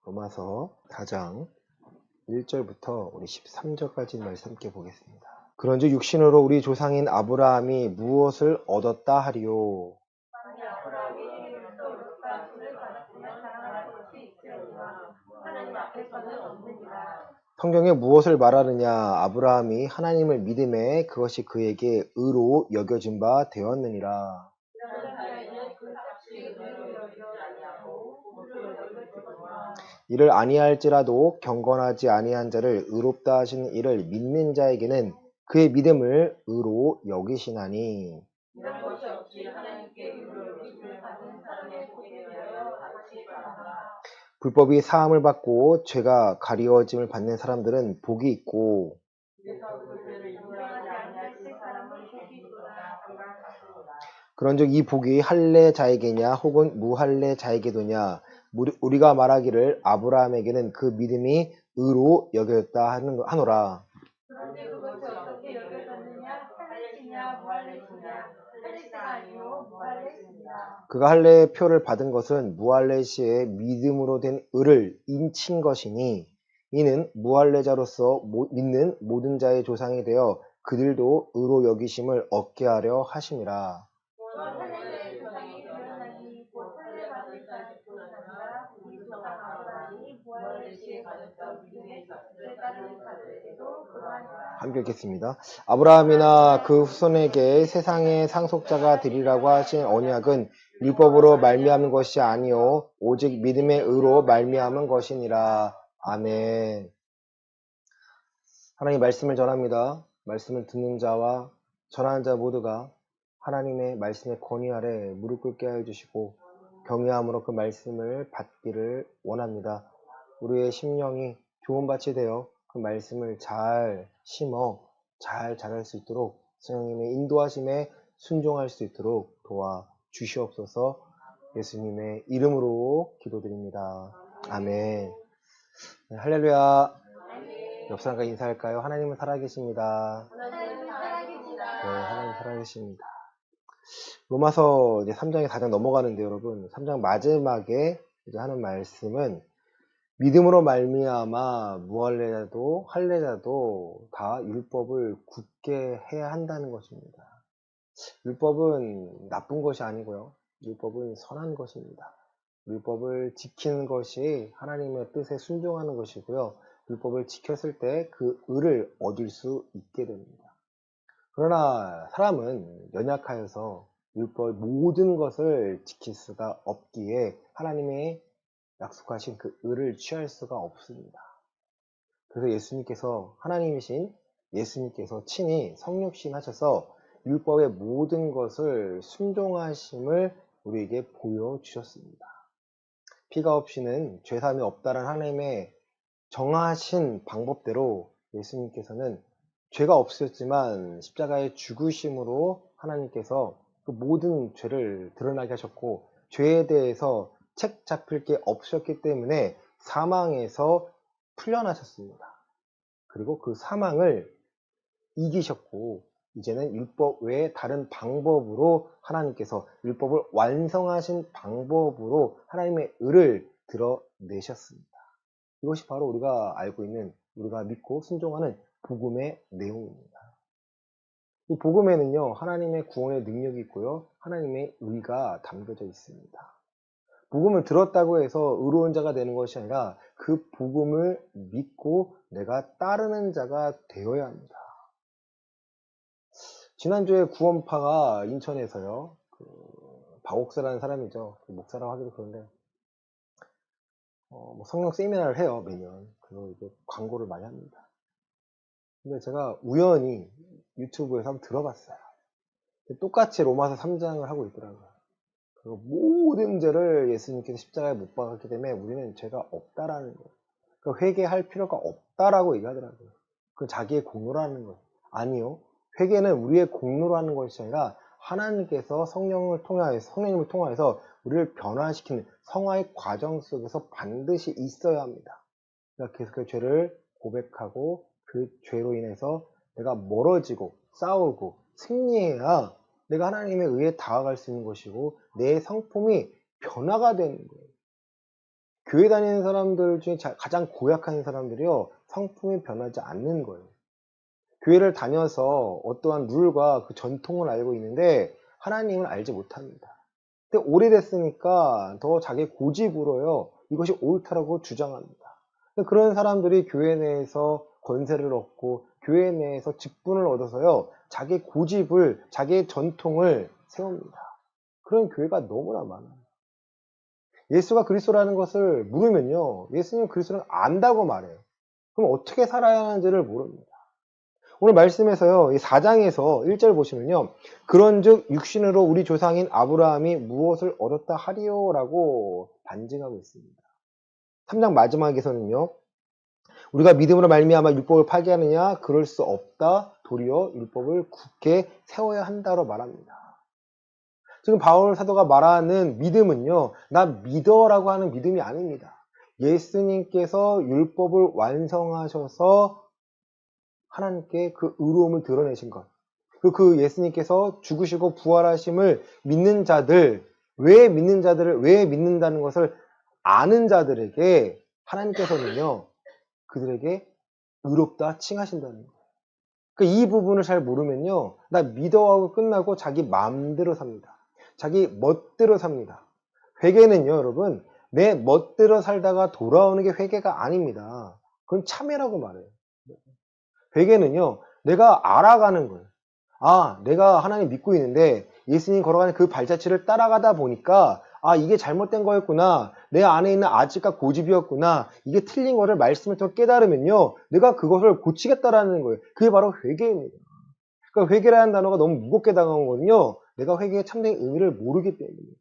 로마서 4장 1절부터 우리 13절까지 말씀 함께 보겠습니다. 그런즉 육신으로 우리 조상인 아브라함이 무엇을 얻었다 하리요? 성경에 무엇을 말하느냐? 아브라함이 하나님을 믿음에 그것이 그에게 의로 여겨진 바 되었느니라. 이를 아니할지라도 경건하지 아니한 자를 의롭다 하신 이를 믿는 자에게는 그의 믿음을 의로 여기시나니. 불법이 사함을 받고 죄가 가리워짐을 받는 사람들은 복이 있고, 그런즉 이 복이 할례자에게냐 혹은 무할례자에게도냐? 우리가 말하기를 아브라함에게는 그 믿음이 의로 여겨졌다 하노라. 그가 할례의 표를 받은 것은 무할례 시에 믿음으로 된 의를 인친 것이니, 이는 무할례자로서 믿는 모든 자의 조상이 되어 그들도 의로 여기심을 얻게 하려 하심이라. 함께 읽겠습니다. 아브라함이나 그 후손에게 세상의 상속자가 되리라고 하신 언약은 율법으로 말미암은 것이 아니요 오직 믿음의 의로 말미암은 것이니라. 아멘. 하나님 말씀을 전합니다. 말씀을 듣는 자와 전하는 자 모두가 하나님의 말씀의 권위 아래 무릎 꿇게 하여 주시고 경외함으로 그 말씀을 받기를 원합니다. 우리의 심령이 좋은 밭이 되어 그 말씀을 잘 심어 잘 자랄 수 있도록 성령님의 인도하심에 순종할 수 있도록 도와 주시옵소서. 예수님의 이름으로 기도드립니다. 아멘. 네, 할렐루야. 옆 사람과 인사할까요? 하나님은 살아계십니다. 네, 하나님 살아계십니다. 로마서 이제 3장에 4장 넘어가는데 여러분, 3장 마지막에 이제 하는 말씀은 믿음으로 말미암아 무할례자도 할례자도 다 율법을 굳게 해야 한다는 것입니다. 율법은 나쁜 것이 아니고요. 율법은 선한 것입니다. 율법을 지키는 것이 하나님의 뜻에 순종하는 것이고요. 율법을 지켰을 때 그 의를 얻을 수 있게 됩니다. 그러나 사람은 연약하여서 율법 모든 것을 지킬 수가 없기에 하나님의 약속하신 그 의를 취할 수가 없습니다. 그래서 예수님께서 하나님이신 예수님께서 친히 성육신 하셔서 율법의 모든 것을 순종하심을 우리에게 보여주셨습니다. 피가 없이는 죄사함이 없다는 하나님의 정하신 방법대로 예수님께서는 죄가 없으셨지만 십자가의 죽으심으로 하나님께서 그 모든 죄를 드러나게 하셨고 죄에 대해서 책 잡힐 게 없었기 때문에 사망에서 풀려나셨습니다. 그리고 그 사망을 이기셨고 이제는 율법 외에 다른 방법으로 하나님께서 율법을 완성하신 방법으로 하나님의 의를 드러내셨습니다. 이것이 바로 우리가 알고 있는 우리가 믿고 순종하는 복음의 내용입니다. 이 복음에는요 하나님의 구원의 능력이 있고요 하나님의 의가 담겨져 있습니다. 복음을 들었다고 해서 의로운 자가 되는 것이 아니라 그 복음을 믿고 내가 따르는 자가 되어야 합니다. 지난주에 구원파가 인천에서요 박옥사라는 사람이죠. 목사라고 하기도 그런데 성령 세미나를 해요 매년. 그리고 이제 광고를 많이 합니다. 근데 제가 우연히 유튜브에서 한번 들어봤어요. 똑같이 로마서 3장을 하고 있더라고요. 그리고 모든 죄를 예수님께서 십자가에 못 박았기 때문에 우리는 죄가 없다라는 거예요. 그러니까 회개할 필요가 없다라고 얘기하더라고요. 그건 자기의 공로라는 거예요. 아니요. 회개는 우리의 공로로 하는 것이 아니라 하나님께서 성령님을 통하여서 우리를 변화시키는 성화의 과정 속에서 반드시 있어야 합니다. 그러니까 계속 그 죄를 고백하고 그 죄로 인해서 내가 멀어지고 싸우고 승리해야 내가 하나님의 의에 다가갈 수 있는 것이고 내 성품이 변화가 되는 거예요. 교회 다니는 사람들 중에 가장 고약한 사람들이요, 성품이 변하지 않는 거예요. 교회를 다녀서 어떠한 룰과 그 전통을 알고 있는데 하나님을 알지 못합니다. 근데 오래됐으니까 더 자기 고집으로요, 이것이 옳다라고 주장합니다. 그런 사람들이 교회 내에서 권세를 얻고 교회 내에서 직분을 얻어서요, 자기 고집을, 자기의 전통을 세웁니다. 그런 교회가 너무나 많아요. 예수가 그리스도라는 것을 물으면요, 예수님 그리스도를 안다고 말해요. 그럼 어떻게 살아야 하는지를 모릅니다. 오늘 말씀에서요, 이 4장에서 1절 보시면요, 그런즉 육신으로 우리 조상인 아브라함이 무엇을 얻었다 하리요라고 반증하고 있습니다. 3장 마지막에서는요, 우리가 믿음으로 말미암아 율법을 파기하느냐, 그럴 수 없다, 도리어 율법을 굳게 세워야 한다로 말합니다. 지금 바울 사도가 말하는 믿음은요, 나 믿어라고 하는 믿음이 아닙니다. 예수님께서 율법을 완성하셔서 하나님께 그 의로움을 드러내신 것, 그리고 그 예수님께서 죽으시고 부활하심을 믿는 자들, 왜 믿는다는 것을 아는 자들에게 하나님께서는요, 그들에게 의롭다 칭하신다는 거예요. 그러니까 이 부분을 잘 모르면요, 나 믿어하고 끝나고 자기 마음대로 삽니다. 자기 멋대로 삽니다. 회개는요, 여러분, 내 멋대로 살다가 돌아오는 게 회개가 아닙니다. 그건 참회라고 말해요. 회개는요, 내가 알아가는 거예요. 아, 내가 하나님 믿고 있는데 예수님 걸어가는 그 발자취를 따라가다 보니까 아, 이게 잘못된 거였구나. 내 안에 있는 아집과 고집이었구나. 이게 틀린 거를 말씀을 통해 깨달으면요, 내가 그것을 고치겠다라는 거예요. 그게 바로 회개입니다. 그러니까 회개라는 단어가 너무 무겁게 다가오거든요. 내가 회개의 참된 의미를 모르기 때문이에요.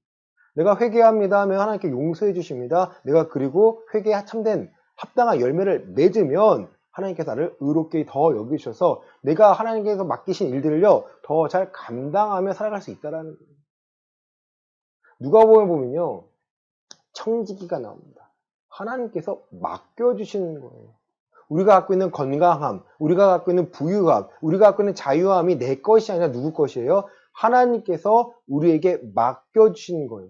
내가 회개합니다 하면 하나님께 용서해 주십니다. 내가 그리고 회개에 참된 합당한 열매를 맺으면 하나님께서 나를 의롭게 더 여기셔서 내가 하나님께서 맡기신 일들을요, 더 잘 감당하며 살아갈 수 있다라는 거예요. 누가복음에 보면요, 청지기가 나옵니다. 하나님께서 맡겨주시는 거예요. 우리가 갖고 있는 건강함, 우리가 갖고 있는 부유함, 우리가 갖고 있는 자유함이 내 것이 아니라 누구 것이에요? 하나님께서 우리에게 맡겨주시는 거예요.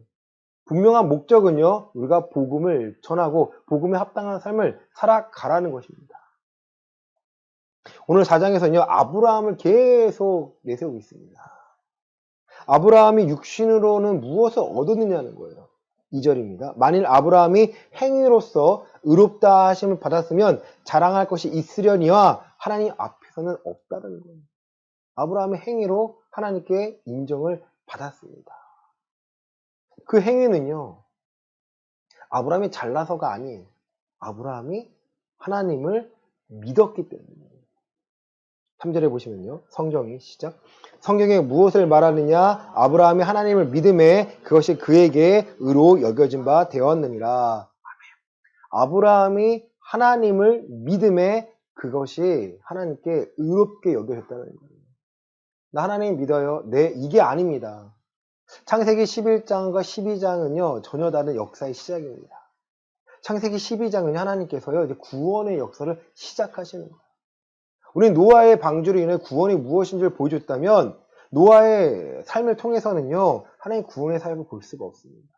분명한 목적은요, 우리가 복음을 전하고 복음에 합당한 삶을 살아가라는 것입니다. 오늘 4장에서는요, 아브라함을 계속 내세우고 있습니다. 아브라함이 육신으로는 무엇을 얻었느냐는 거예요. 2절입니다. 만일 아브라함이 행위로서 의롭다 하심을 받았으면 자랑할 것이 있으려니와 하나님 앞에서는 없다는 거예요. 아브라함의 행위로 하나님께 인정을 받았습니다. 그 행위는요, 아브라함이 잘나서가 아니에요. 아브라함이 하나님을 믿었기 때문이에요. 3절에 보시면요, 성경이 시작. 성경에 무엇을 말하느냐? 아브라함이 하나님을 믿음에 그것이 그에게 의로 여겨진 바 되었느니라. 아브라함이 하나님을 믿음에 그것이 하나님께 의롭게 여겨졌다는 거예요. 나 하나님 믿어요. 네, 이게 아닙니다. 창세기 11장과 12장은요, 전혀 다른 역사의 시작입니다. 창세기 12장은 하나님께서요, 이제 구원의 역사를 시작하시는 거예요. 우리는 노아의 방주로 인해 구원이 무엇인지를 보여줬다면 노아의 삶을 통해서는요, 하나님 구원의 삶을 볼 수가 없습니다.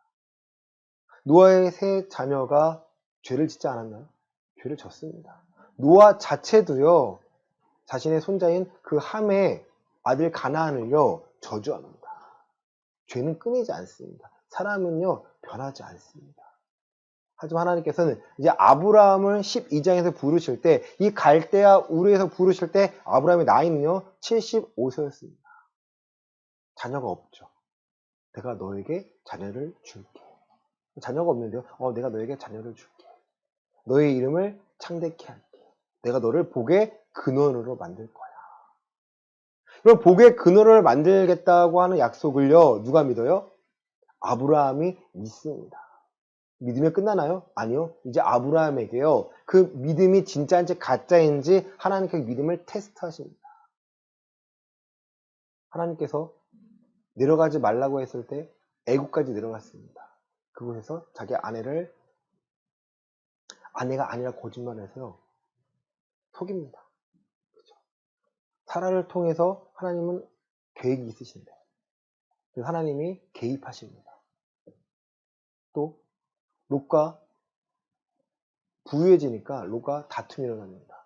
노아의 세 자녀가 죄를 짓지 않았나요? 죄를 졌습니다. 노아 자체도요, 자신의 손자인 그 함의 아들 가나안을요, 저주합니다. 죄는 끊이지 않습니다. 사람은요, 변하지 않습니다. 하지만 하나님께서는 이제 아브라함을 12장에서 부르실 때, 이 갈대아 우르에서 부르실 때 아브라함의 나이는요, 75세였습니다. 자녀가 없죠. 내가 너에게 자녀를 줄게. 자녀가 없는데요, 내가 너에게 자녀를 줄게. 너의 이름을 창대케 할게. 내가 너를 복의 근원으로 만들 거야. 그럼 복의 근원을 만들겠다고 하는 약속을요, 누가 믿어요? 아브라함이 믿습니다. 믿으면 끝나나요? 아니요. 이제 아브라함에게요, 그 믿음이 진짜인지 가짜인지 하나님께 믿음을 테스트하십니다. 하나님께서 내려가지 말라고 했을 때 애국까지 내려갔습니다. 그곳에서 자기 아내가 아니라 거짓말해서요, 속입니다. 그렇죠? 사라를 통해서 하나님은 계획이 있으신데 그래서 하나님이 개입하십니다. 또 롯과 부유해지니까 롯과 다툼이 일어납니다.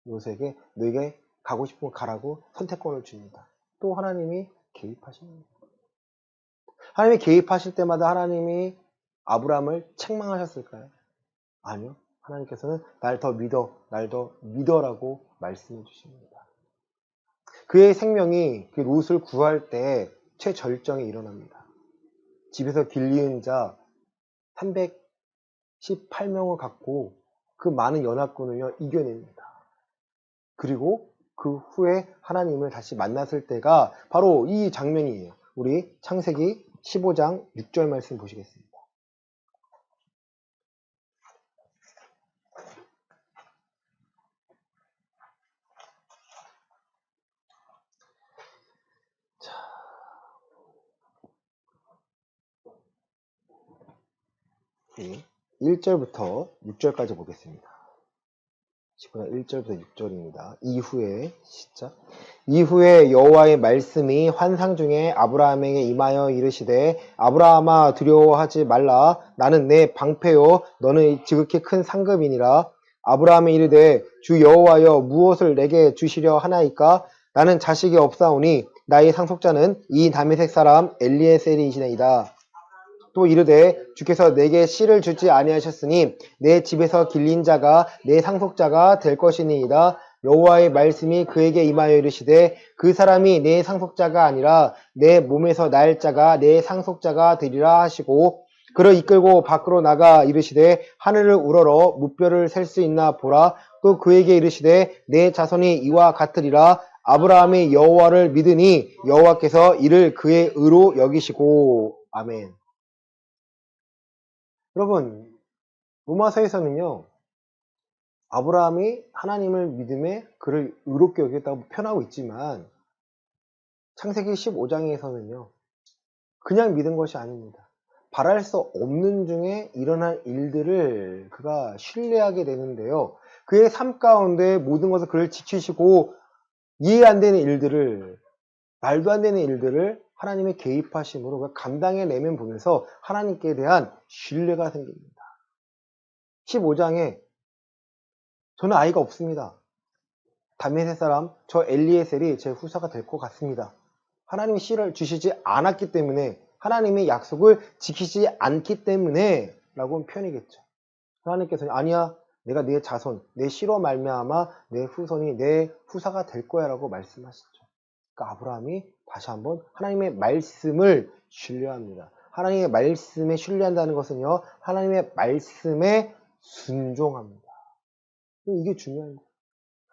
롯에게 너에게 가고 싶으면 가라고 선택권을 줍니다. 또 하나님이 개입하십니다. 하나님이 개입하실 때마다 하나님이 아브라함을 책망하셨을까요? 아니요. 하나님께서는 날 더 믿어, 날 더 믿어라고 말씀해 주십니다. 그의 생명이 그 롯을 구할 때 최절정에 일어납니다. 집에서 길리은 자 318명을 갖고 그 많은 연합군을요 이겨냅니다. 그리고 그 후에 하나님을 다시 만났을 때가 바로 이 장면이에요. 우리 창세기 15장 6절 말씀 보시겠습니다. 자, 1절부터 6절까지 보겠습니다. 15장 1절부터 6절입니다. 이후에 여호와의 말씀이 환상 중에 아브라함에게 임하여 이르시되 아브라함아 두려워하지 말라. 나는 내 방패요 너는 지극히 큰 상급이니라. 아브라함이 이르되 주 여호와여 무엇을 내게 주시려 하나이까? 나는 자식이 없사오니 나의 상속자는 이 다메섹 사람 엘리에셀이시니이다. 또 이르되 주께서 내게 씨를 주지 아니하셨으니 내 집에서 길린 자가 내 상속자가 될 것이니이다. 여호와의 말씀이 그에게 임하여 이르시되 그 사람이 내 상속자가 아니라 내 몸에서 날 자가 내 상속자가 되리라 하시고 그를 이끌고 밖으로 나가 이르시되 하늘을 우러러 무뼈를 셀 수 있나 보라. 또 그에게 이르시되 내 자손이 이와 같으리라. 아브라함이 여호와를 믿으니 여호와께서 이를 그의 의로 여기시고. 아멘. 여러분, 로마서에서는요, 아브라함이 하나님을 믿음에 그를 의롭게 여겼다고 표현하고 있지만, 창세기 15장에서는요, 그냥 믿은 것이 아닙니다. 바랄 수 없는 중에 일어난 일들을 그가 신뢰하게 되는데요, 그의 삶 가운데 모든 것을 그를 지키시고, 이해 안 되는 일들을, 말도 안 되는 일들을 하나님의 개입하심으로 감당해내면 보면서 하나님께 대한 신뢰가 생깁니다. 15장에 저는 아이가 없습니다. 다메섹 사람 저 엘리에셀이 제 후사가 될 것 같습니다. 하나님이 씨를 주시지 않았기 때문에 하나님의 약속을 지키지 않기 때문에 라고 표현이겠죠. 하나님께서는 아니야 내가 네 자손 내 씨로 말미암아 내 후손이 내 후사가 될 거야 라고 말씀하시죠. 그러니까 아브라함이 다시 한번 하나님의 말씀을 신뢰합니다. 하나님의 말씀에 신뢰한다는 것은요 하나님의 말씀에 순종합니다. 이게 중요한 거예요.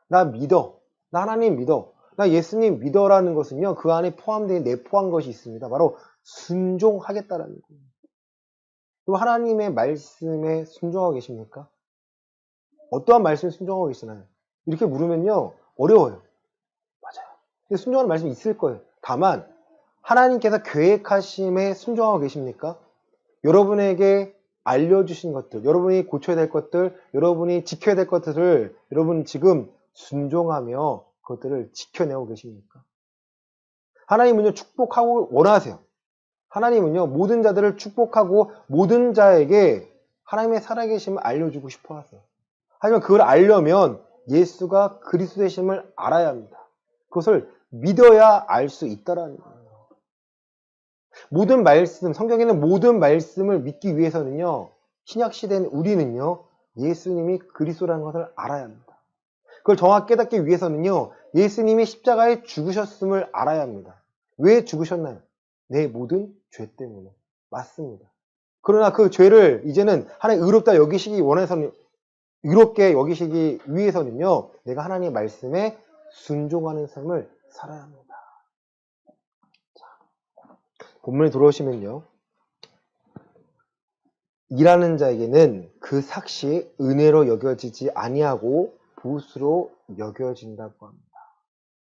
나 믿어. 나 하나님 믿어. 나 예수님 믿어라는 것은요. 그 안에 포함되어 내포한 것이 있습니다. 바로 순종하겠다라는 거예요. 또 하나님의 말씀에 순종하고 계십니까? 어떠한 말씀에 순종하고 계시나요? 이렇게 물으면요. 어려워요. 맞아요. 근데 순종하는 말씀이 있을 거예요. 다만 하나님께서 계획하심에 순종하고 계십니까? 여러분에게 알려주신 것들, 여러분이 고쳐야 될 것들, 여러분이 지켜야 될 것들을 여러분 지금 순종하며 그것들을 지켜내고 계십니까? 하나님은요 축복하고 원하세요. 하나님은요 모든 자들을 축복하고 모든 자에게 하나님의 살아계심을 알려주고 싶어 하세요. 하지만 그걸 알려면 예수가 그리스도 되심을 알아야 합니다. 그것을 믿어야 알 수 있다라는 거예요. 모든 말씀, 성경에는 모든 말씀을 믿기 위해서는요, 신약시대인 우리는요, 예수님이 그리스도라는 것을 알아야 합니다. 그걸 정확히 깨닫기 위해서는요, 예수님이 십자가에 죽으셨음을 알아야 합니다. 왜 죽으셨나요? 내 모든 죄 때문에. 맞습니다. 그러나 그 죄를 이제는 하나님 의롭다 여기시기 원해서는, 의롭게 여기시기 위해서는요, 내가 하나님의 말씀에 순종하는 삶을 살아야 합니다. 본문에 들어오시면요. 일하는 자에게는 그 삭시 은혜로 여겨지지 아니하고 보수로 여겨진다고 합니다.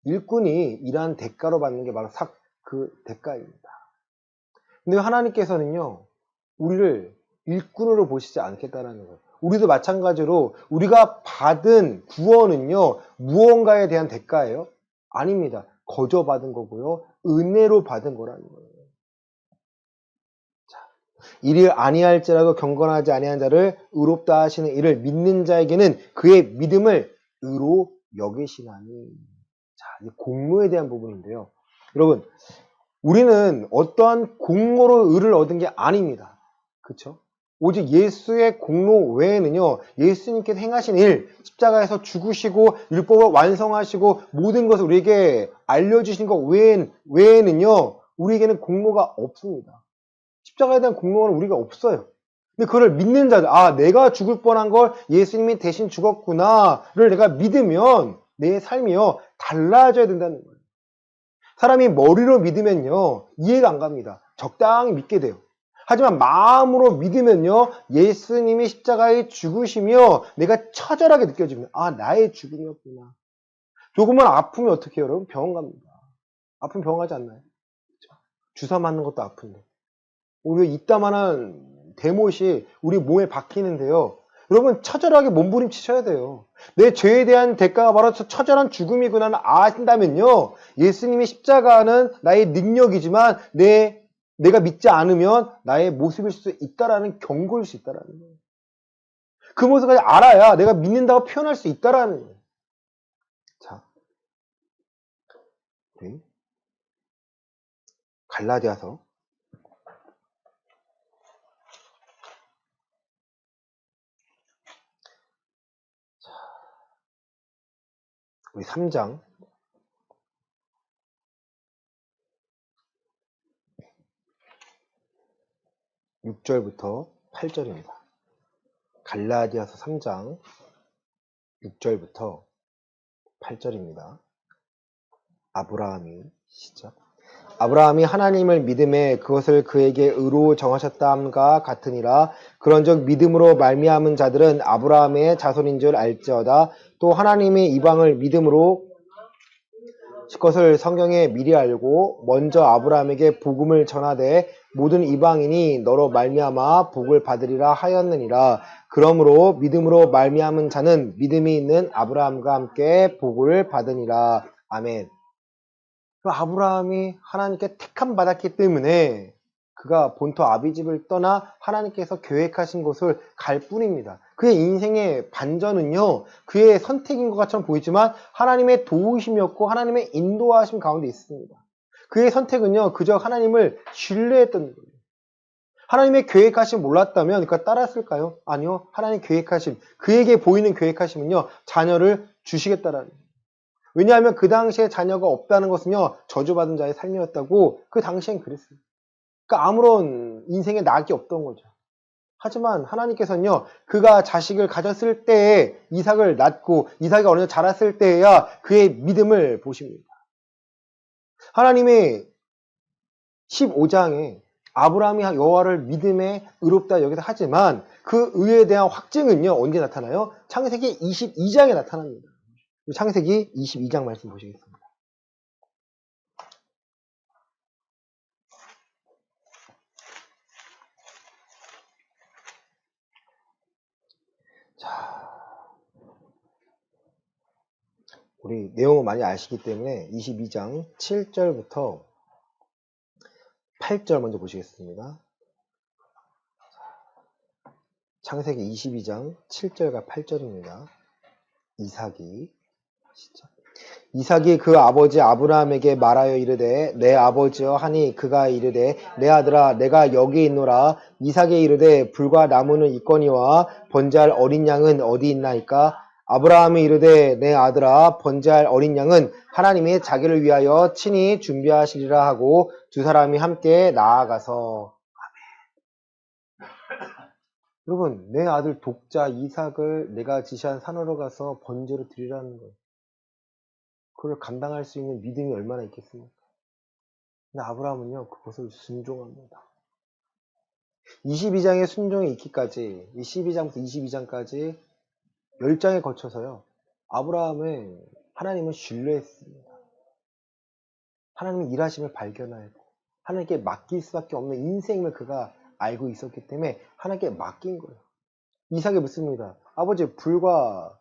일꾼이 일한 대가로 받는 게 바로 그 대가입니다. 근데 하나님께서는요. 우리를 일꾼으로 보시지 않겠다는 거예요. 우리도 마찬가지로 우리가 받은 구원은요. 무언가에 대한 대가예요? 아닙니다. 거저 받은 거고요. 은혜로 받은 거라는 거예요. 이를 아니할지라도 경건하지 아니한 자를 의롭다 하시는 이를 믿는 자에게는 그의 믿음을 의로 여기시나니. 자, 이 공로에 대한 부분인데요. 여러분, 우리는 어떠한 공로로 의를 얻은 게 아닙니다. 그쵸? 오직 예수의 공로 외에는요, 예수님께서 행하신 일, 십자가에서 죽으시고 율법을 완성하시고 모든 것을 우리에게 알려주신 것 외에는요, 우리에게는 공로가 없습니다. 십자가에 대한 공로는 우리가 없어요. 근데 그걸 믿는 자들, 아, 내가 죽을 뻔한 걸 예수님이 대신 죽었구나를 내가 믿으면 내 삶이요, 달라져야 된다는 거예요. 사람이 머리로 믿으면요, 이해가 안 갑니다. 적당히 믿게 돼요. 하지만 마음으로 믿으면요, 예수님이 십자가에 죽으시며 내가 처절하게 느껴집니다. 아, 나의 죽음이었구나. 조금만 아프면 어떻게 해요, 여러분? 병원 갑니다. 아프면 병원 가지 않나요? 주사 맞는 것도 아픈데. 우리 이따만한 대못이 우리 몸에 박히는데요. 여러분, 처절하게 몸부림치셔야 돼요. 내 죄에 대한 대가가 바로 처절한 죽음이구나 아신다면요, 예수님의 십자가는 나의 능력이지만 내가 믿지 않으면 나의 모습일 수 있다라는 경고일 수 있다라는 거예요. 그 모습까지 알아야 내가 믿는다고 표현할 수 있다라는 거예요. 자, 우리 갈라디아서 우리 3장 6절부터 8절입니다. 갈라디아서 3장 6절부터 8절입니다. 아브라함이 시작. 아브라함이 하나님을 믿음에 그것을 그에게 의로 정하셨다함과 같으니라. 그런즉 믿음으로 말미암은 자들은 아브라함의 자손인 줄 알지어다. 또 하나님의 이방을 믿음으로 그것을 성경에 미리 알고 먼저 아브라함에게 복음을 전하되 모든 이방인이 너로 말미암아 복을 받으리라 하였느니라. 그러므로 믿음으로 말미암은 자는 믿음이 있는 아브라함과 함께 복을 받으니라. 아멘. 아브라함이 하나님께 택함 받았기 때문에 그가 본토 아비집을 떠나 하나님께서 계획하신 곳을 갈 뿐입니다. 그의 인생의 반전은요, 그의 선택인 것처럼 보이지만 하나님의 도우심이었고 하나님의 인도하심 가운데 있습니다. 그의 선택은요, 그저 하나님을 신뢰했던 거예요. 하나님의 계획하심 몰랐다면 그가 따랐을까요? 아니요. 하나님 계획하심, 그에게 보이는 계획하심은요, 자녀를 주시겠다라는 거예요. 왜냐하면 그 당시에 자녀가 없다는 것은요, 저주받은 자의 삶이었다고 그 당시엔 그랬어요. 그러니까 아무런 인생에 낙이 없던 거죠. 하지만 하나님께서는요, 그가 자식을 가졌을 때에 이삭을 낳고 이삭이 어느 정도 자랐을 때에야 그의 믿음을 보십니다. 하나님의 15장에 아브라함이 여호와를 믿음에 의롭다 여기다 하지만 그 의에 대한 확증은요, 언제 나타나요? 창세기 22장에 나타납니다. 창세기 22장 말씀 보시겠습니다. 자, 우리 내용을 많이 아시기 때문에 22장 7절부터 8절 먼저 보시겠습니다. 창세기 22장 7절과 8절입니다. 이삭이 그 아버지 아브라함에게 말하여 이르되 내 아버지여 하니 그가 이르되 내 아들아 내가 여기 있노라. 이삭이 이르되 불과 나무는 있거니와 번제할 어린 양은 어디 있나이까. 아브라함이 이르되 내 아들아 번제할 어린 양은 하나님이 자기를 위하여 친히 준비하시리라 하고 두 사람이 함께 나아가서. 여러분, 내 아들 독자 이삭을 내가 지시한 산으로 가서 번제로 드리라는 거예요. 그걸 감당할 수 있는 믿음이 얼마나 있겠습니까? 근데 아브라함은요, 그것을 순종합니다. 22장의 순종이 있기까지, 12장부터 22장까지 10장에 거쳐서요, 아브라함은 하나님을 신뢰했습니다. 하나님의 일하심을 발견하고, 하나님께 맡길 수밖에 없는 인생임을 그가 알고 있었기 때문에 하나님께 맡긴 거예요. 이삭이 묻습니다. 아버지, 불과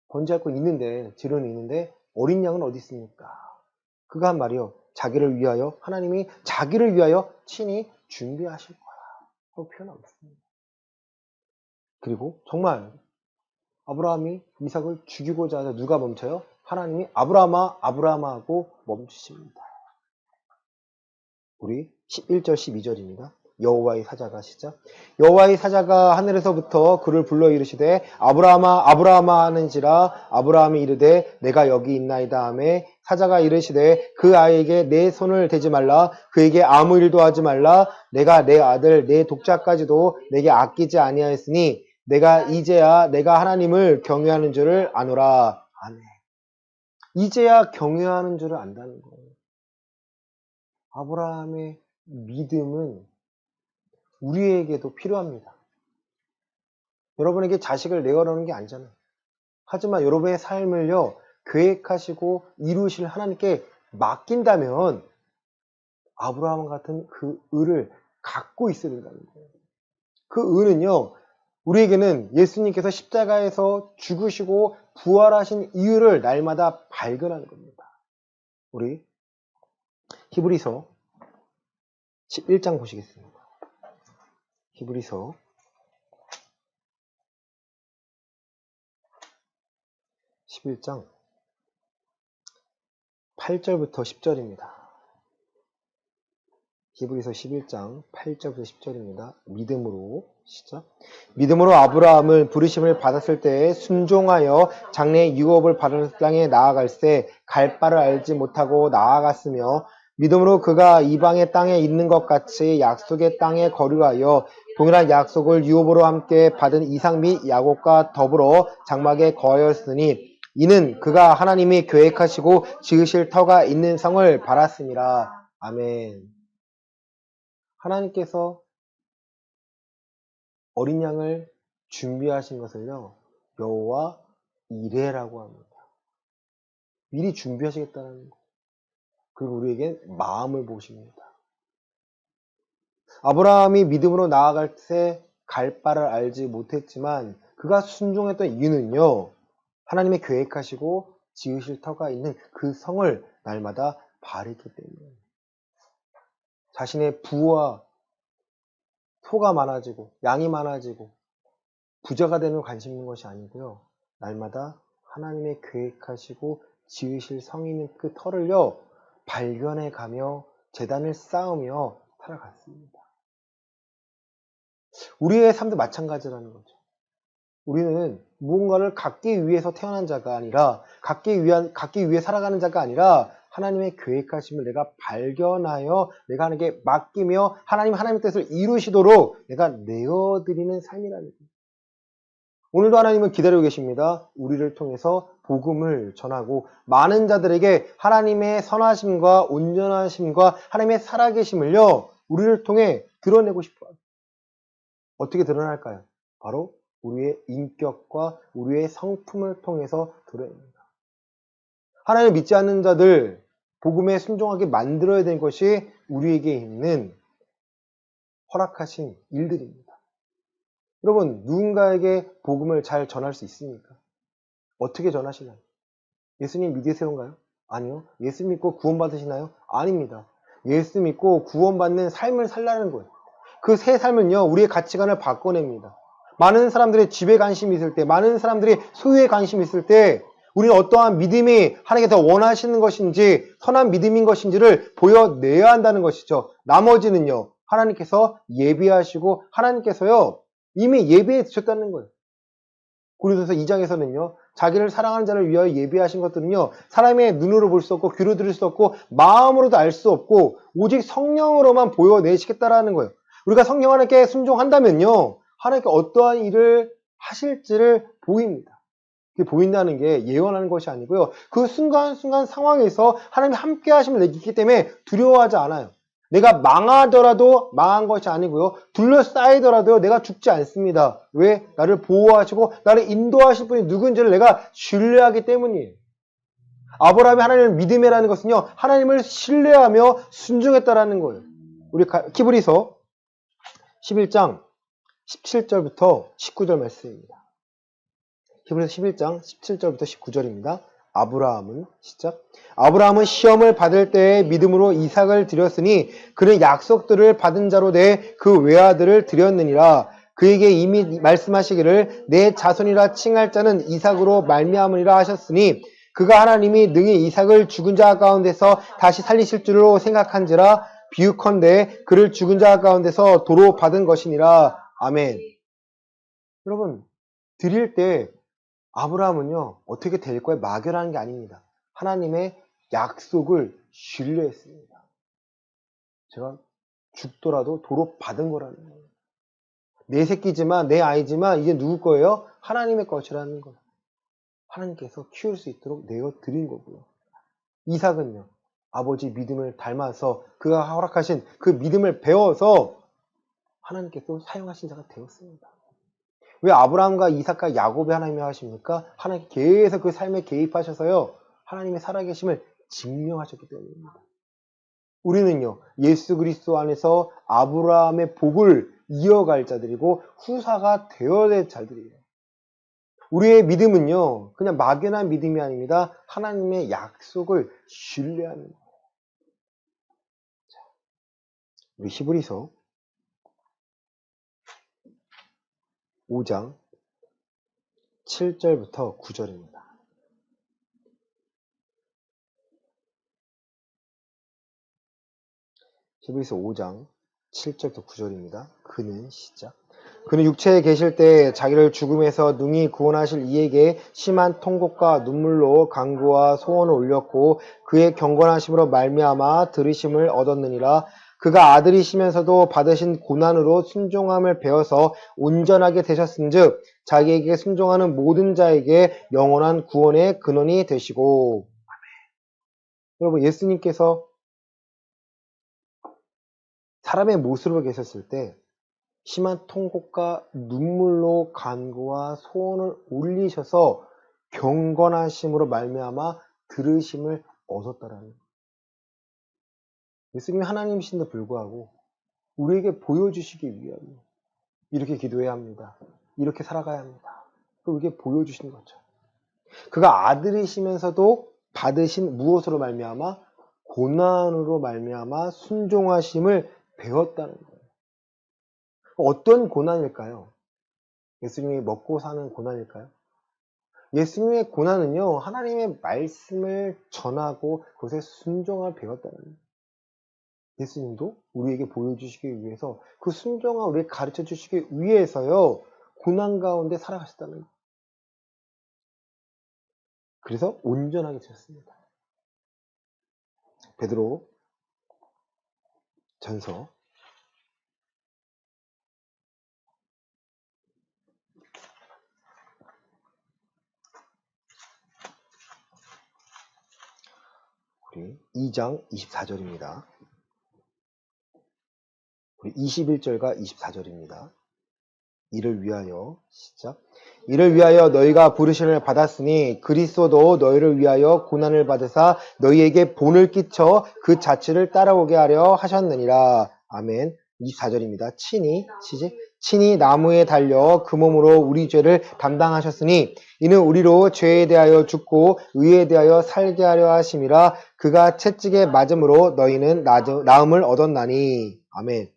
번제할 거 있는데, 재료는 있는데, 어린 양은 어디 있습니까? 그가 한 말이요. 자기를 위하여, 하나님이 자기를 위하여 친히 준비하실 거야. 표현하고 있습니다. 그리고 정말 아브라함이 이삭을 죽이고자 하자 누가 멈춰요? 하나님이 아브라함아 아브라함아 하고 멈추십니다. 우리 11절 12절입니다. 여호와의 사자가 시작. 여호와의 사자가 하늘에서부터 그를 불러 이르시되 아브라함아 아브라함아 하는지라 아브라함이 이르되 내가 여기 있나이다 하매 사자가 이르시되 그 아이에게 내 손을 대지 말라 그에게 아무 일도 하지 말라 내가 내 아들 내 독자까지도 내게 아끼지 아니하였으니 내가 이제야 내가 하나님을 경외하는 줄을 아노라. 아멘. 이제야 경외하는 줄을 안다는 거예요. 아브라함의 믿음은 우리에게도 필요합니다. 여러분에게 자식을 내어놓는 게 아니잖아요. 하지만 여러분의 삶을요, 계획하시고 이루실 하나님께 맡긴다면 아브라함 같은 그 의를 갖고 있어야 된다는 거예요. 그 의는요, 우리에게는 예수님께서 십자가에서 죽으시고 부활하신 이유를 날마다 발견하는 겁니다. 우리 히브리서 11장 보시겠습니다. 히브리서 11장 8절부터 10절입니다. 히브리서 11장 8절부터 10절입니다. 믿음으로 시작. 믿음으로 아브라함은 부르심을 받았을 때에 순종하여 장래의 유업을 받을 땅에 나아갈새 갈 바를 알지 못하고 나아갔으며 믿음으로 그가 이방의 땅에 있는 것 같이 약속의 땅에 거류하여 동일한 약속을 유업으로 함께 받은 이삭 및 야곱과 더불어 장막에 거하였으니 이는 그가 하나님이 계획하시고 지으실 터가 있는 성을 바랐습니다. 아멘. 하나님께서 어린 양을 준비하신 것을요, 여호와 이레라고 합니다. 미리 준비하시겠다는 거. 그리고 우리에게 마음을 보십니다. 아브라함이 믿음으로 나아갈 때 갈 바를 알지 못했지만 그가 순종했던 이유는요, 하나님의 계획하시고 지으실 터가 있는 그 성을 날마다 바랬기 때문에 자신의 부와 소가 많아지고 양이 많아지고 부자가 되는 관심 있는 것이 아니고요. 날마다 하나님의 계획하시고 지으실 성이 있는 그 터를요. 발견해가며 제단을 쌓으며 살아갔습니다. 우리의 삶도 마찬가지라는 거죠. 우리는 무언가를 갖기 위해서 태어난 자가 아니라 갖기 위해 살아가는 자가 아니라 하나님의 계획하심을 내가 발견하여 내가 하나님께 맡기며 하나님의 뜻을 이루시도록 내가 내어드리는 삶이라는 거예요. 오늘도 하나님은 기다리고 계십니다. 우리를 통해서 복음을 전하고 많은 자들에게 하나님의 선하심과 온전하심과 하나님의 살아계심을요. 우리를 통해 드러내고 싶어요. 어떻게 드러날까요? 바로 우리의 인격과 우리의 성품을 통해서 드러냅니다. 하나님을 믿지 않는 자들 복음에 순종하게 만들어야 되는 것이 우리에게 있는 허락하신 일들입니다. 여러분, 누군가에게 복음을 잘 전할 수 있습니까? 어떻게 전하시나요? 예수님 믿으세요인가요? 아니요. 예수 믿고 구원받으시나요? 아닙니다. 예수 믿고 구원받는 삶을 살라는 거예요. 그 새 삶은요, 우리의 가치관을 바꿔냅니다. 많은 사람들의 집에 관심이 있을 때, 많은 사람들이 소유에 관심이 있을 때, 우리는 어떠한 믿음이 하나님께서 원하시는 것인지, 선한 믿음인 것인지를 보여내야 한다는 것이죠. 나머지는요, 하나님께서 예비하시고, 하나님께서요, 이미 예비해 두셨다는 거예요. 고린도서 2장에서는요, 자기를 사랑하는 자를 위하여 예비하신 것들은요, 사람의 눈으로 볼 수 없고, 귀로 들을 수 없고, 마음으로도 알 수 없고, 오직 성령으로만 보여내시겠다라는 거예요. 우리가 성령 하나님께 순종한다면요, 하나님께 어떠한 일을 하실지를 보입니다. 그게 보인다는 게 예언하는 것이 아니고요. 그 순간순간 상황에서 하나님이 함께 하심을 느끼기 때문에 두려워하지 않아요. 내가 망하더라도 망한 것이 아니고요. 둘러싸이더라도 내가 죽지 않습니다. 왜? 나를 보호하시고 나를 인도하실 분이 누군지를 내가 신뢰하기 때문이에요. 아브라함이 하나님을 믿음이라는 것은요. 하나님을 신뢰하며 순종했다라는 거예요. 우리 히브리서 11장 17절부터 19절 말씀입니다. 히브리서 11장 17절부터 19절입니다. 아브라함은 시작. 아브라함은 시험을 받을 때에 믿음으로 이삭을 드렸으니 그는 약속들을 받은 자로 내 그 외아들을 드렸느니라. 그에게 이미 말씀하시기를 내 자손이라 칭할 자는 이삭으로 말미암으리라 하셨으니 그가 하나님이 능히 이삭을 죽은 자 가운데서 다시 살리실 줄로 생각한지라 비유컨대 그를 죽은 자 가운데서 도로 받은 것이니라. 아멘. 여러분, 드릴 때 아브라함은요, 어떻게 될 거에 막연한 게 아닙니다. 하나님의 약속을 신뢰했습니다. 제가 죽더라도 도로 받은 거라는 거예요. 내 새끼지만, 내 아이지만, 이게 누구 거예요? 하나님의 것이라는 거예요. 하나님께서 키울 수 있도록 내어 드린 거고요. 이삭은요, 아버지 믿음을 닮아서 그가 허락하신 그 믿음을 배워서 하나님께서 사용하신 자가 되었습니다. 왜 아브라함과 이삭과 야곱의 하나님이 하십니까? 하나님 계속 그 삶에 개입하셔서요, 하나님의 살아계심을 증명하셨기 때문입니다. 우리는요, 예수 그리스도 안에서 아브라함의 복을 이어갈 자들이고 후사가 되어야 될 자들이에요. 우리의 믿음은요, 그냥 막연한 믿음이 아닙니다. 하나님의 약속을 신뢰하는 거예요. 우리 히브리서 5장 7절부터 9절입니다. 히브리서 5장 7절부터 9절입니다. 그는 시작. 그는 육체에 계실 때 자기를 죽음에서 능히 구원하실 이에게 심한 통곡과 눈물로 간구와 소원을 올렸고 그의 경건하심으로 말미암아 들으심을 얻었느니라. 그가 아들이시면서도 받으신 고난으로 순종함을 배워서 온전하게 되셨은즉 자기에게 순종하는 모든 자에게 영원한 구원의 근원이 되시고. 여러분, 예수님께서 사람의 모습으로 계셨을 때 심한 통곡과 눈물로 간구와 소원을 올리셔서 경건하심으로 말미암아 들으심을 얻었다라는 거예요. 예수님이 하나님이신데 불구하고 우리에게 보여주시기 위하여 이렇게 기도해야 합니다. 이렇게 살아가야 합니다. 그게 보여주신 거죠. 그가 아들이시면서도 받으신 무엇으로 말미암아 고난으로 말미암아 순종하심을 배웠다는 거예요. 어떤 고난일까요? 예수님이 먹고 사는 고난일까요? 예수님의 고난은요, 하나님의 말씀을 전하고 그것에 순종을 배웠다는 거예요. 예수님도 우리에게 보여주시기 위해서 그 순종을 우리에게 가르쳐 주시기 위해서요, 고난 가운데 살아가셨다는 거예요. 그래서 온전하게 되셨습니다. 베드로 전서 2장 24절입니다. 우리 21절과 24절입니다. 이를 위하여 시작. 이를 위하여 너희가 부르심을 받았으니 그리스도도 너희를 위하여 고난을 받으사 너희에게 본을 끼쳐 그 자취를 따라오게 하려 하셨느니라. 아멘. 24절입니다. 친히 나무에 달려 그 몸으로 우리 죄를 담당하셨으니 이는 우리로 죄에 대하여 죽고 의에 대하여 살게 하려 하심이라. 그가 채찍에 맞음으로 너희는 나음을 얻었나니. 아멘.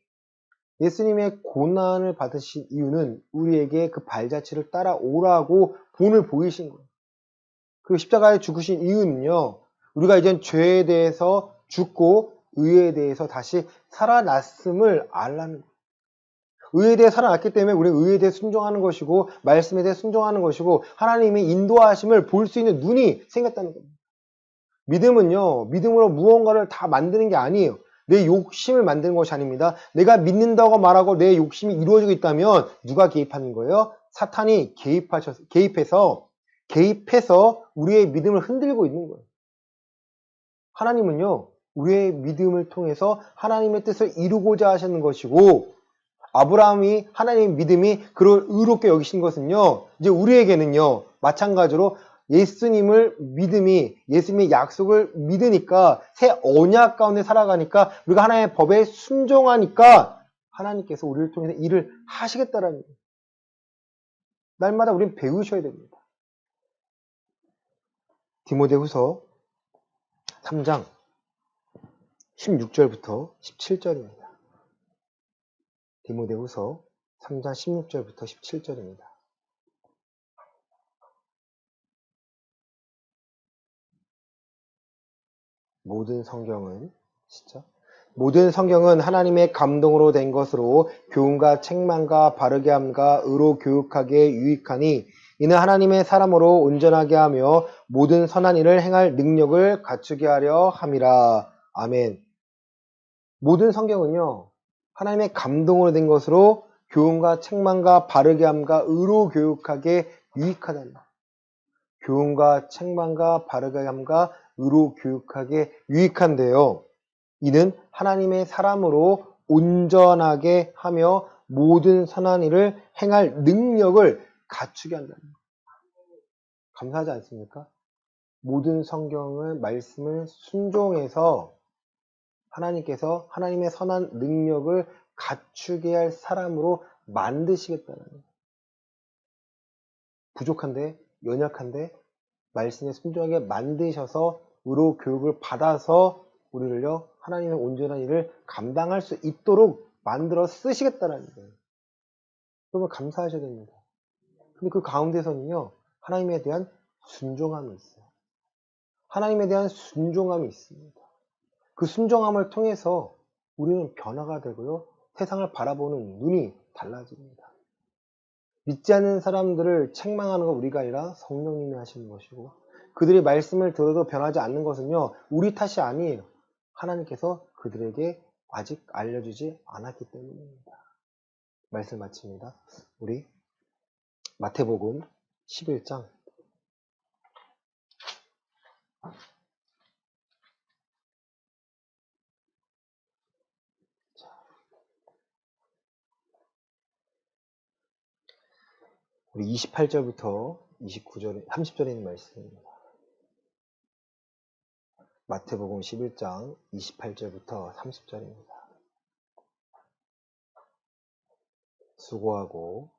예수님의 고난을 받으신 이유는 우리에게 그 발자취를 따라오라고 본을 보이신 거예요. 그리고 십자가에 죽으신 이유는요, 우리가 이젠 죄에 대해서 죽고 의에 대해서 다시 살아났음을 알라는 거예요. 의에 대해 살아났기 때문에 우리는 의에 대해 순종하는 것이고 말씀에 대해 순종하는 것이고 하나님의 인도하심을 볼 수 있는 눈이 생겼다는 겁니다. 믿음은요, 믿음으로 무언가를 다 만드는 게 아니에요. 내 욕심을 만드는 것이 아닙니다. 내가 믿는다고 말하고 내 욕심이 이루어지고 있다면 누가 개입하는 거예요? 사탄이 개입해서 우리의 믿음을 흔들고 있는 거예요. 하나님은요, 우리의 믿음을 통해서 하나님의 뜻을 이루고자 하시는 것이고 아브라함이 하나님의 믿음이 그를 의롭게 여기신 것은요, 이제 우리에게는요, 마찬가지로 예수님의 약속을 믿으니까 새 언약 가운데 살아가니까 우리가 하나님의 법에 순종하니까 하나님께서 우리를 통해서 일을 하시겠다라는 거예요. 날마다 우리는 배우셔야 됩니다. 디모데후서 3장 16절부터 17절입니다. 디모데후서 3장 16절부터 17절입니다. 모든 성경은 하나님의 감동으로 된 것으로 교훈과 책망과 바르게 함과 의로 교육하기에 유익하니 이는 하나님의 사람으로 온전하게 하며 모든 선한 일을 행할 능력을 갖추게 하려 함이라. 아멘. 모든 성경은요, 하나님의 감동으로 된 것으로 교훈과 책망과 바르게 함과 의로 교육하기에 유익하다는 거예요. 교훈과 책망과 바르게 함과 의로 교육하기에 유익한데요. 이는 하나님의 사람으로 온전하게 하며 모든 선한 일을 행할 능력을 갖추게 한다는 거예요. 감사하지 않습니까? 모든 성경의 말씀을 순종해서 하나님께서 하나님의 선한 능력을 갖추게 할 사람으로 만드시겠다는 거예요. 부족한데, 연약한데 말씀에 순종하게 만드셔서 의로 교육을 받아서 우리를요, 하나님의 온전한 일을 감당할 수 있도록 만들어 쓰시겠다는 거예요. 그러면 감사하셔야 됩니다. 근데 그 가운데서는요, 하나님에 대한 순종함이 있어요. 하나님에 대한 순종함이 있습니다. 그 순종함을 통해서 우리는 변화가 되고요, 세상을 바라보는 눈이 달라집니다. 믿지 않는 사람들을 책망하는 건 우리가 아니라 성령님이 하시는 것이고, 그들의 말씀을 들어도 변하지 않는 것은요, 우리 탓이 아니에요. 하나님께서 그들에게 아직 알려주지 않았기 때문입니다. 말씀 마칩니다. 우리 마태복음 11장 우리 28절부터 29절, 30절에 있는 말씀입니다. 마태복음 11장 28절부터 30절입니다. 수고하고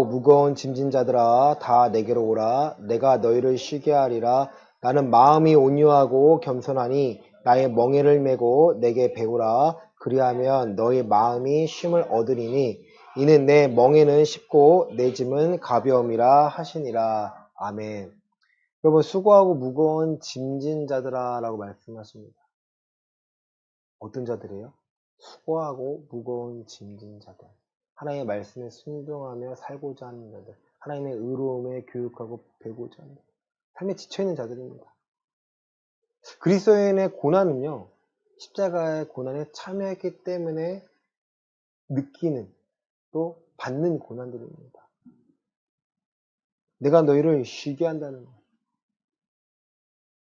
무거운 짐진 자들아 다 내게로 오라. 내가 너희를 쉬게 하리라. 나는 마음이 온유하고 겸손하니 나의 멍에를 메고 내게 배우라. 그리하면 너희 마음이 쉼을 얻으리니 이는 내 멍에는 쉽고 내 짐은 가벼움이라 하시니라. 아멘. 여러분, 수고하고 무거운 짐진 자들아 라고 말씀하십니다. 어떤 자들이에요? 수고하고 무거운 짐진 자들. 하나님의 말씀에 순종하며 살고자 하는 자들. 하나님의 의로움에 교육하고 배우고자 하는 자들. 삶에 지쳐있는 자들입니다. 그리스도인의 고난은요, 십자가의 고난에 참여했기 때문에 느끼는, 또 받는 고난들입니다. 내가 너희를 쉬게 한다는 것,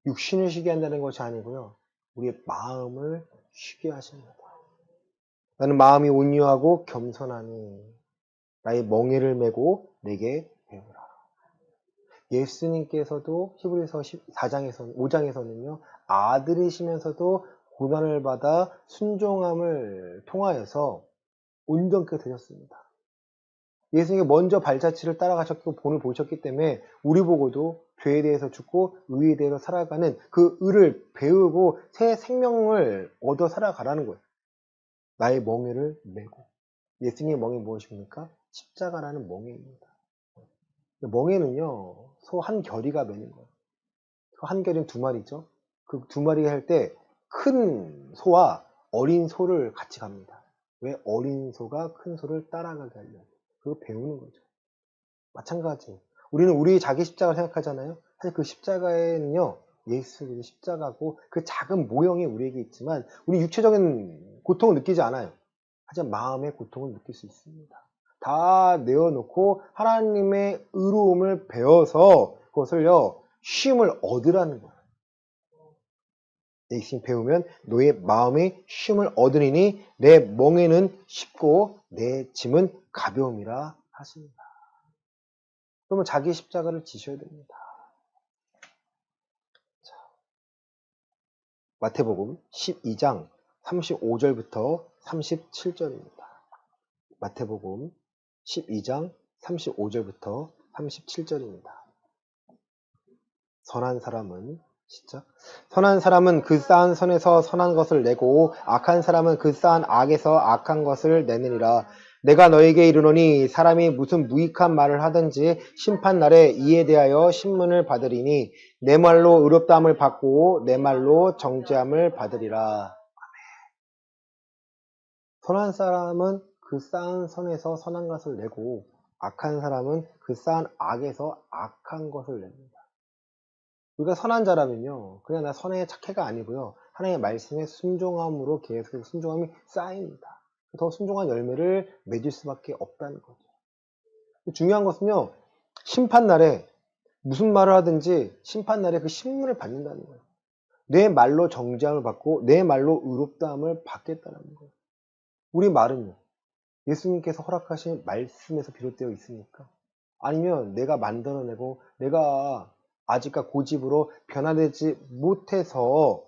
육신을 쉬게 한다는 것이 아니고요, 우리의 마음을 쉬게 하십니다. 나는 마음이 온유하고 겸손하니 나의 멍에를 메고 내게 배우라. 예수님께서도 히브리서 5장에서는요, 아들이시면서도 고난을 받아 순종함을 통하여서 온전케 되셨습니다. 예수님이 먼저 발자취를 따라가셨고 본을 보셨기 때문에 우리 보고도 죄에 대해서 죽고 의에 대해서 살아가는 그 의를 배우고 새 생명을 얻어 살아가라는 거예요. 나의 멍에를 메고. 예수님의 멍에 무엇입니까? 십자가라는 멍에입니다. 멍에는요, 소 한 결이가 매는 거예요. 소 한 결이는 두 마리죠. 그 두 마리 할 때 큰 소와 어린 소를 같이 갑니다. 왜? 어린 소가 큰 소를 따라가게 하려고. 그거 배우는 거죠. 마찬가지. 우리는 우리 자기 십자가를 생각하잖아요. 사실 그 십자가에는요, 예수 그리스도의 십자가고 그 작은 모형이 우리에게 있지만 우리 육체적인 고통을 느끼지 않아요. 하지만 마음의 고통을 느낄 수 있습니다. 다 내어놓고 하나님의 의로움을 배워서 그것을요, 쉼을 얻으라는 거예요. 예수님 배우면 너의 마음이 쉼을 얻으리니 내 멍에는 쉽고 내 짐은 가벼움이라 하십니다. 그러면 자기 십자가를 지셔야 됩니다. 자, 마태복음 12장 35절부터 37절입니다. 마태복음 12장 35절부터 37절입니다. 선한 사람은 진짜 선한 사람은 그 쌓은 선에서 선한 것을 내고 악한 사람은 그 쌓은 악에서 악한 것을 내느니라. 내가 너에게 이르노니 사람이 무슨 무익한 말을 하든지 심판날에 이에 대하여 신문을 받으리니 내 말로 의롭다함을 받고 내 말로 정죄함을 받으리라. 선한 사람은 그 쌓은 선에서 선한 것을 내고 악한 사람은 그 쌓은 악에서 악한 것을 냅니다. 우리가 선한 자라면요, 그냥 나 선의 착해가 아니고요, 하나님의 말씀에 순종함으로 계속해서 순종함이 쌓입니다. 더 순종한 열매를 맺을 수밖에 없다는 거죠. 중요한 것은요, 심판날에 무슨 말을 하든지 심판날에 그 신문을 받는다는 거예요. 내 말로 정죄함을 받고 내 말로 의롭다함을 받겠다는 거예요. 우리 말은요, 예수님께서 허락하신 말씀에서 비롯되어 있으니까, 아니면 내가 만들어내고 내가 아직까 고집으로 변화되지 못해서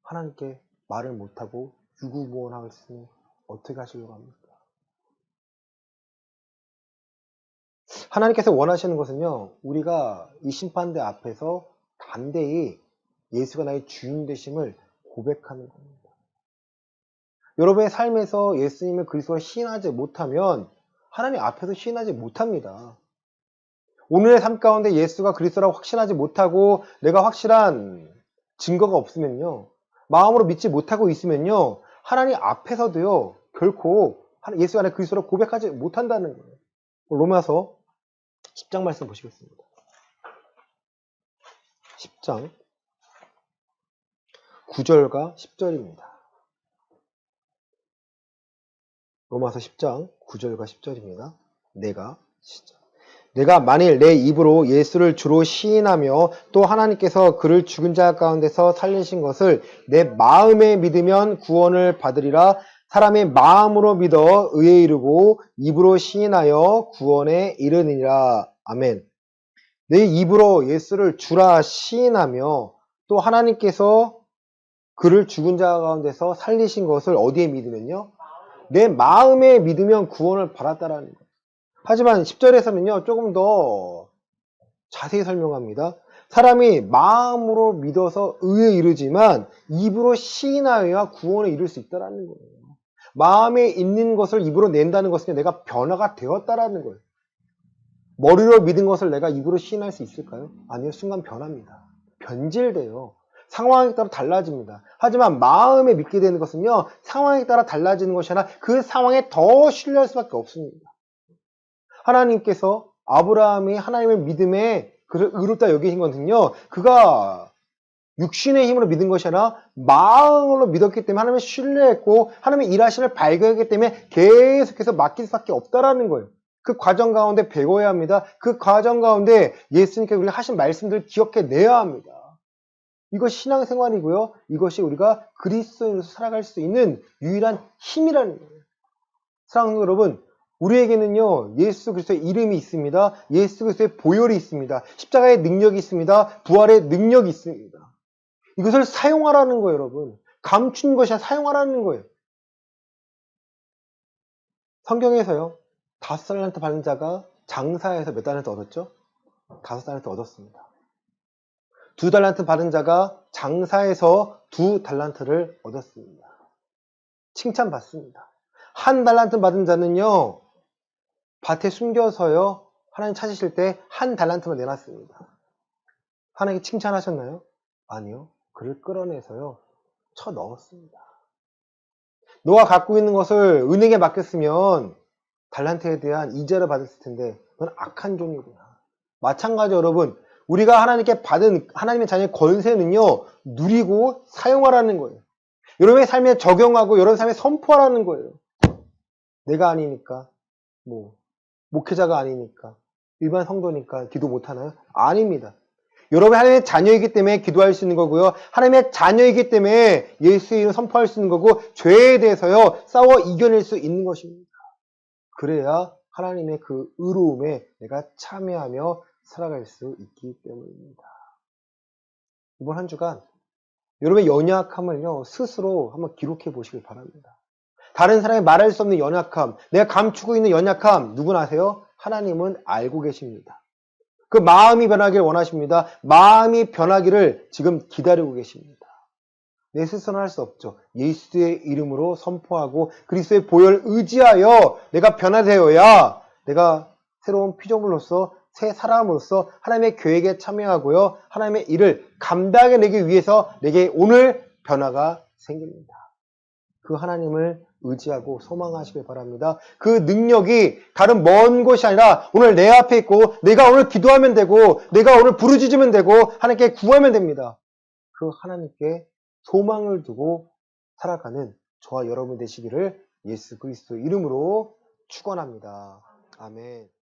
하나님께 말을 못하고 유구무원하겠으니 어떻게 하시려고 합니까? 하나님께서 원하시는 것은요, 우리가 이 심판대 앞에서 담대히 예수가 나의 주인 되심을 고백하는 겁니다. 여러분의 삶에서 예수님을 그리스도로 시인하지 못하면 하나님 앞에서 시인하지 못합니다. 오늘의 삶 가운데 예수가 그리스도라고 확신하지 못하고 내가 확실한 증거가 없으면요, 마음으로 믿지 못하고 있으면요, 하나님 앞에서도요 결코 예수 안에 그리스도라고 고백하지 못한다는 거예요. 로마서 10장 말씀 보시겠습니다. 10장 9절과 10절입니다. 로마서 10장 9절과 10절입니다. 내가 만일 내 입으로 예수를 주로 시인하며 또 하나님께서 그를 죽은 자 가운데서 살리신 것을 내 마음에 믿으면 구원을 받으리라. 사람의 마음으로 믿어 의에 이르고 입으로 시인하여 구원에 이르느니라. 아멘. 내 입으로 예수를 주라 시인하며 또 하나님께서 그를 죽은 자 가운데서 살리신 것을 어디에 믿으면요? 내 마음에 믿으면 구원을 받았다라는 거예요. 하지만 10절에서는요, 조금 더 자세히 설명합니다. 사람이 마음으로 믿어서 의에 이르지만 입으로 시인하여야 구원에 이룰 수 있다는 거예요. 마음에 있는 것을 입으로 낸다는 것은 내가 변화가 되었다라는 거예요. 머리로 믿은 것을 내가 입으로 시인할 수 있을까요? 아니요, 순간 변합니다. 변질돼요. 상황에 따라 달라집니다. 하지만 마음에 믿게 되는 것은요, 상황에 따라 달라지는 것이 아니라 그 상황에 더 신뢰할 수밖에 없습니다. 하나님께서 아브라함이 하나님의 믿음에 그를 의롭다 여기신 것은요, 그가 육신의 힘으로 믿은 것이 아니라 마음으로 믿었기 때문에 하나님을 신뢰했고 하나님의 일하심을 발견했기 때문에 계속해서 맡길 수밖에 없다라는 거예요. 그 과정 가운데 배워야 합니다. 그 과정 가운데 예수님께서 우리가 하신 말씀들을 기억해내야 합니다. 이것이 신앙생활이고요. 이것이 우리가 그리스도인으로서 살아갈 수 있는 유일한 힘이라는 거예요. 사랑하는 여러분, 우리에게는요, 예수 그리스도의 이름이 있습니다. 예수 그리스도의 보혈이 있습니다. 십자가의 능력이 있습니다. 부활의 능력이 있습니다. 이것을 사용하라는 거예요, 여러분. 감춘 것이 아니라 사용하라는 거예요. 성경에서요, 5달란트 받은 자가 장사해서 몇 달란트 얻었죠? 5달란트 얻었습니다. 2달란트 받은 자가 장사해서 2달란트를 얻었습니다. 칭찬받습니다. 1달란트 받은 자는요, 밭에 숨겨서요, 하나님 찾으실 때 1달란트만 내놨습니다. 하나님께 칭찬하셨나요? 아니요. 그를 끌어내서요, 쳐 넣었습니다. 너가 갖고 있는 것을 은행에 맡겼으면 달란트에 대한 이자를 받았을 텐데 넌 악한 종이구나. 마찬가지 여러분, 우리가 하나님께 받은 하나님의 자녀의 권세는요, 누리고 사용하라는 거예요. 여러분의 삶에 적용하고 여러분의 삶에 선포하라는 거예요. 내가 아니니까, 목회자가 아니니까, 일반 성도니까 기도 못하나요? 아닙니다. 여러분 하나님의 자녀이기 때문에 기도할 수 있는 거고요. 하나님의 자녀이기 때문에 예수의 이름을 선포할 수 있는 거고, 죄에 대해서요, 싸워 이겨낼 수 있는 것입니다. 그래야 하나님의 그 의로움에 내가 참여하며 살아갈 수 있기 때문입니다. 이번 한 주간 여러분의 연약함을요, 스스로 한번 기록해 보시길 바랍니다. 다른 사람이 말할 수 없는 연약함, 내가 감추고 있는 연약함, 누구나 아세요? 하나님은 알고 계십니다. 그 마음이 변하길 원하십니다. 마음이 변하기를 지금 기다리고 계십니다. 내 스스로는 할 수 없죠. 예수의 이름으로 선포하고 그리스도의 보혈 의지하여 내가 변화되어야 내가 새로운 피조물로서 새 사람으로서 하나님의 계획에 참여하고요. 하나님의 일을 감당해내기 위해서 내게 오늘 변화가 생깁니다. 그 하나님을 의지하고 소망하시길 바랍니다. 그 능력이 다른 먼 곳이 아니라 오늘 내 앞에 있고 내가 오늘 기도하면 되고 내가 오늘 부르짖으면 되고 하나님께 구하면 됩니다. 그 하나님께 소망을 두고 살아가는 저와 여러분 되시기를 예수 그리스도 이름으로 축원합니다. 아멘.